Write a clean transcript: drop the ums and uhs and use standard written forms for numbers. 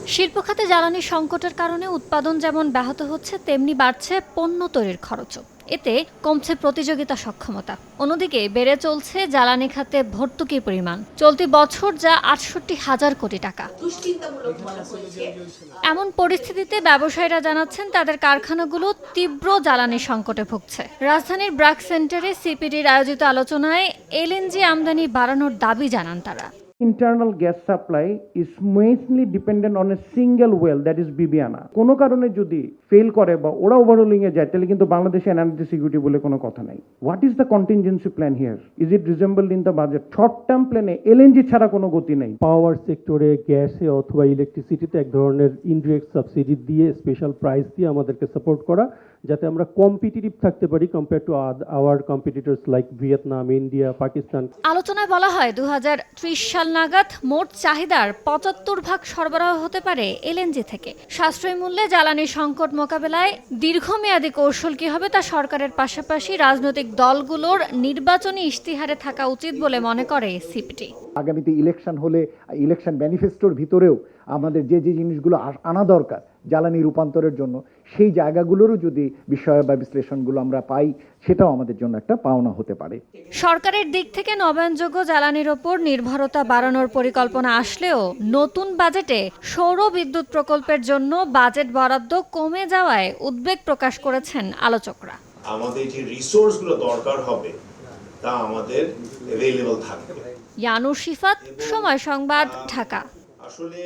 শিল্প খাতে জ্বালানি সংকটের কারণে উৎপাদন যেমন ব্যাহত হচ্ছে, তেমনি বাড়ছে পণ্য তৈরির খরচও। এতে কমছে প্রতিযোগিতা সক্ষমতা। অন্যদিকে বেড়ে চলছে জ্বালানি খাতে ভর্তুকির পরিমাণ, চলতি বছর যা ৬৮,০০০ কোটি টাকা। এমন পরিস্থিতিতে ব্যবসায়ীরা জানাচ্ছেন তাদের কারখানাগুলো তীব্র জ্বালানি সংকটে ভুগছে। রাজধানীর ব্র্যাক সেন্টারে সিপিডির আয়োজিত আলোচনায় এলএনজি আমদানি বাড়ানোর দাবি জানান তারা। Internal gas supply is mainly dependent on a single well, that is Bibiana. কোনো কারণে যদি ফেল করে বা ওরা ওভারহোলিং এ যায়, তাহলে কিন্তু বাংলাদেশে এনার্জি সিকিউরিটি বলে কোনো কথা নাই। What is the contingency plan here? Is it resembled in the budget? Short term প্ল্যানে এলএনজি ছাড়া কোনো গতি নেই। পাওয়ার সেক্টরে গ্যাসে অথবা ইলেকট্রিসিটিতে এক ধরনের ইনডিরেক্ট সাবসিডি দিয়ে স্পেশাল প্রাইস দিয়ে আমাদেরকে সাপোর্ট করা, যাতে আমরা কম্পিটিটিভ থাকতে পারি compare to our competitors like Vietnam, India, Pakistan. আলোচনায় বলা হয় ২০৩০ সাল নাগাদ মোট চাহিদার ৭৫% সরবরাহ হতে পারে এলএনজি থেকে। সাশ্রয়ী মূল্যে জ্বালানি সংকট মোকাবেলায় দীর্ঘমেয়াদী কৌশল কি হবে তা সরকারের পাশাপাশি রাজনৈতিক দলগুলোর নির্বাচনী ইশতিহারে থাকা উচিত বলে মনে করে সিপিডি। আগামীতে ইলেকশন হলে ইলেকশন ম্যানিফেস্টোর ভিতরেও আমাদের যে জিনিসগুলো আনা দরকার জ্বালানি রূপান্তরের জন্য, সেই জায়গাগুলোরও যদি বিষয় বা বিশ্লেষণগুলো আমরা পাই, সেটাও আমাদের জন্য একটা পাওনা হতে পারে। সরকারের দিক থেকে নবায়নযোগ্য জ্বালানির ওপর নির্ভরতা বাড়ানোর পরিকল্পনা আসলেও নতুন বাজেটে সৌর বিদ্যুৎ প্রকল্পের জন্য বাজেট বরাদ্দ কমে যাওয়ায় উদ্বেগ প্রকাশ করেছেন আলোচকরা। আমাদের যে রিসোর্সগুলো দরকার হবে তা আমাদের অ্যাভেলেবল থাকবে। ইয়ানুর শিফাত, সময় সংবাদ, ঢাকা। আসলে